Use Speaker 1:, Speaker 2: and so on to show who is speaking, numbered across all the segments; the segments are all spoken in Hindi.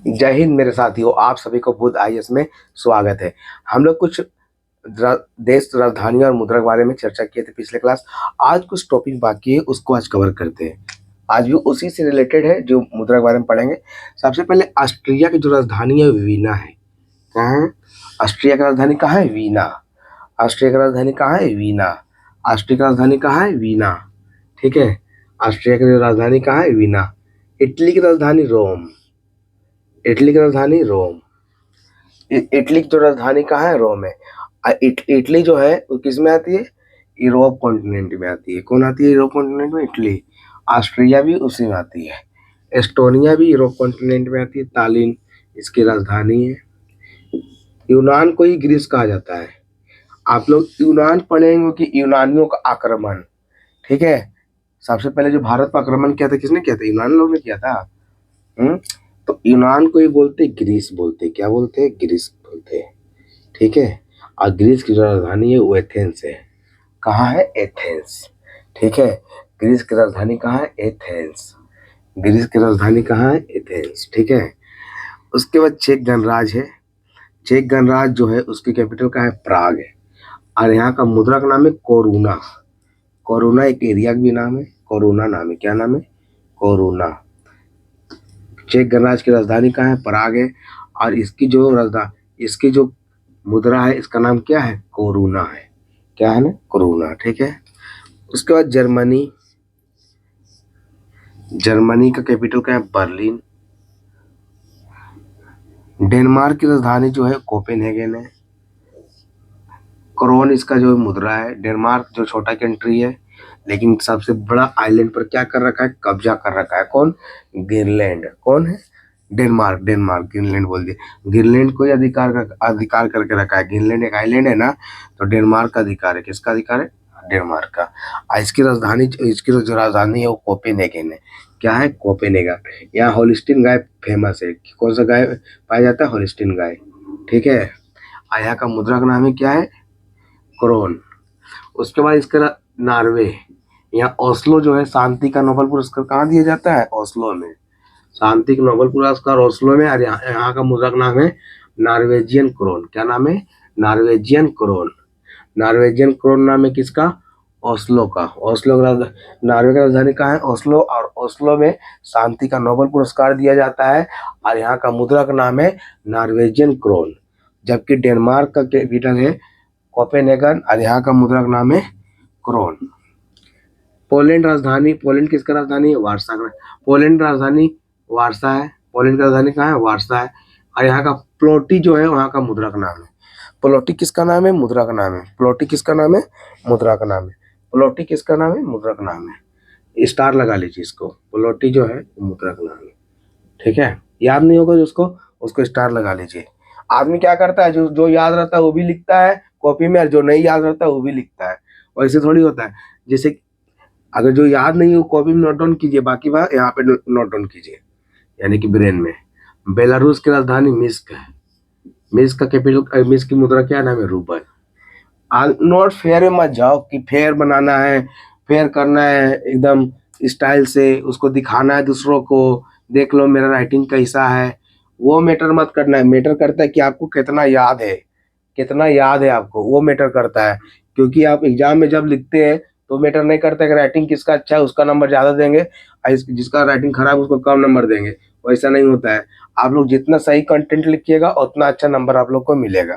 Speaker 1: जय हिंद मेरे साथियों, आप सभी को बुध आईएएस में स्वागत है। हम लोग कुछ देश, राजधानी और मुद्रा के बारे में चर्चा किए थे पिछले क्लास। आज कुछ टॉपिक बाकी है, उसको आज कवर करते हैं। आज भी उसी से रिलेटेड है जो मुद्रा के बारे में पढ़ेंगे। सबसे पहले ऑस्ट्रिया की जो राजधानी है वीना है। कहाँ है? ऑस्ट्रिया की राजधानी कहाँ है? वीना। ऑस्ट्रिया की राजधानी कहाँ है? वीना। ऑस्ट्रिया की राजधानी कहाँ है? वीना। ठीक है, ऑस्ट्रिया की राजधानी कहाँ है? वीना। इटली की राजधानी रोम। इटली की राजधानी रोम। इटली की जो राजधानी कहाँ है? रोम है। इटली जो है वो किस में आती है? यूरोप कॉन्टिनेंट में आती है। कौन आती है यूरोप कॉन्टिनेंट में? इटली। ऑस्ट्रिया भी उसी में आती है। एस्टोनिया भी यूरोप कॉन्टिनेंट में आती है। तालिन इसकी राजधानी है। यूनान को ही ग्रीस कहा जाता है। आप लोग यूनान पढ़ेंगे कि यूनानियों का आक्रमण। ठीक है, सबसे पहले जो भारत पर आक्रमण किया था किसने किया था? यूनान लोग ने किया था। तो यूनान को ही बोलते ग्रीस बोलते। क्या बोलते हैं? ग्रीस बोलते। ठीक है, और ग्रीस की जो राजधानी है वो एथेंस है। कहाँ है? एथेंस। ठीक है, ग्रीस की राजधानी कहाँ है? एथेंस। ग्रीस की राजधानी कहाँ है? एथेंस। ठीक है, उसके बाद चेक गणराज्य है। चेक गणराज्य जो है उसकी कैपिटल का है प्राग है। और यहाँ का मुद्रा का नाम है कोरूना। कोरूना एक एरिया का भी नाम है, कोरूना नाम है। क्या नाम है? कोरूना। चेक गणराज्य की राजधानी कहाँ है? प्राग है। और इसकी जो मुद्रा है इसका नाम क्या है? कोरूना है। क्या है ना? कोरूना। ठीक है, उसके बाद जर्मनी। जर्मनी का कैपिटल क्या है? बर्लिन। डेनमार्क की राजधानी जो है कोपेनहेगन है। क्रोन इसका जो मुद्रा है। डेनमार्क जो छोटा कंट्री है लेकिन सबसे बड़ा आइलैंड पर क्या कर रखा है? कब्जा कर रखा है। कौन? ग्रीनलैंड। कौन है? डेनमार्क। डेनमार्क, ग्रीनलैंड बोल दिया। ग्रीनलैंड को ही अधिकार करके रखा है। ग्रीनलैंड एक आइलैंड है ना, तो डेनमार्क का अधिकार है। किसका अधिकार है? डेनमार्क का। इसकी जो राजधानी है वो कोपेनहेगन है। क्या है? कोपेनहेगन। यहाँ होलिस्टीन गाय फेमस है। कौन सा गाय पाया जाता है? होलिस्टीन गाय। ठीक है, यहाँ का मुद्रा का नाम है क्या है? क्रोन। उसके बाद इसका नॉर्वे। यहाँ ओस्लो जो है शांति का नोबेल पुरस्कार कहाँ दिया जाता है? ओस्लो में। शांति का नोबेल पुरस्कार ओस्लो में। और यहाँ का मुद्रा का नाम है नॉर्वेजियन क्रोन। क्या नाम है? Norwegian crown. नॉर्वेजियन क्रोन नाम है किसका? ओस्लो का। नॉर्वे का राजधानी कहाँ है? ओस्लो। और ओस्लो में शांति का नोबेल पुरस्कार दिया जाता है। और यहाँ का मुद्रा का नाम है नॉर्वेजियन क्रोन। जबकि डेनमार्क का कैपिटल है कोपेनहेगन और यहाँ का मुद्रा का नाम है क्रोन। पोलैंड राजधानी। पोलैंड किसका राजधानी है? वार्सा का। पोलैंड राजधानी वार्सा है। पोलैंड का राजधानी कहाँ है? वार्सा है। और यहाँ का प्लोटी जो है वहाँ का मुद्रा का नाम है। प्लोटी किसका नाम है? मुद्रा का नाम है। प्लोटी किसका नाम है? मुद्रा का नाम है। प्लोटी किसका नाम है? मुद्रा का नाम है। स्टार लगा लीजिए इसको। प्लोटी जो है मुद्रा का नाम है। ठीक है, याद नहीं होगा जिसको, उसको स्टार लगा लीजिए। आदमी क्या करता है, जो याद रहता है वो भी लिखता है कॉपी में, और जो नहीं याद रहता है वो भी लिखता है। वैसे थोड़ी होता है। जैसे अगर जो याद नहीं हो कॉपी में नोट डाउन कीजिए, बाकी बात यहाँ पे नोट डाउन कीजिए, यानी कि ब्रेन में। बेलारूस की राजधानी मिस्क है। मिस्क का कैपिटल, मिस्क की मुद्रा क्या नाम है? रूबल। नोट फेयर में मत जाओ कि फेयर बनाना है, फेयर करना है एकदम स्टाइल से, उसको दिखाना है दूसरों को, देख लो मेरा राइटिंग कैसा है। वो मैटर मत करना है। मैटर करता है कि आपको कितना याद है। कितना याद है आपको, वो मैटर करता है। क्योंकि आप एग्जाम में जब लिखते हैं तो मैटर नहीं करता कि राइटिंग किसका अच्छा है उसका नंबर ज़्यादा देंगे, और जिसका राइटिंग खराब है उसको कम नंबर देंगे। वैसा नहीं होता है। आप लोग जितना सही कंटेंट लिखिएगा उतना अच्छा नंबर आप लोग को मिलेगा।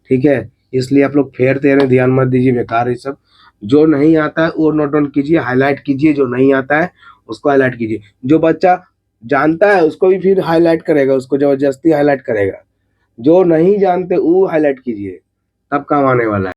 Speaker 1: ठीक है, इसलिए आप लोग फेयर तेरे ध्यान मत दीजिए, बेकार ये सब। जो नहीं आता है वो नोट डाउन कीजिए, हाईलाइट कीजिए। जो नहीं आता है उसको हाईलाइट कीजिए। जो बच्चा जानता है उसको भी फिर हाईलाइट करेगा, उसको जबरदस्ती हाईलाइट करेगा। जो नहीं जानते वो हाईलाइट कीजिए, तब काम आने वाला है।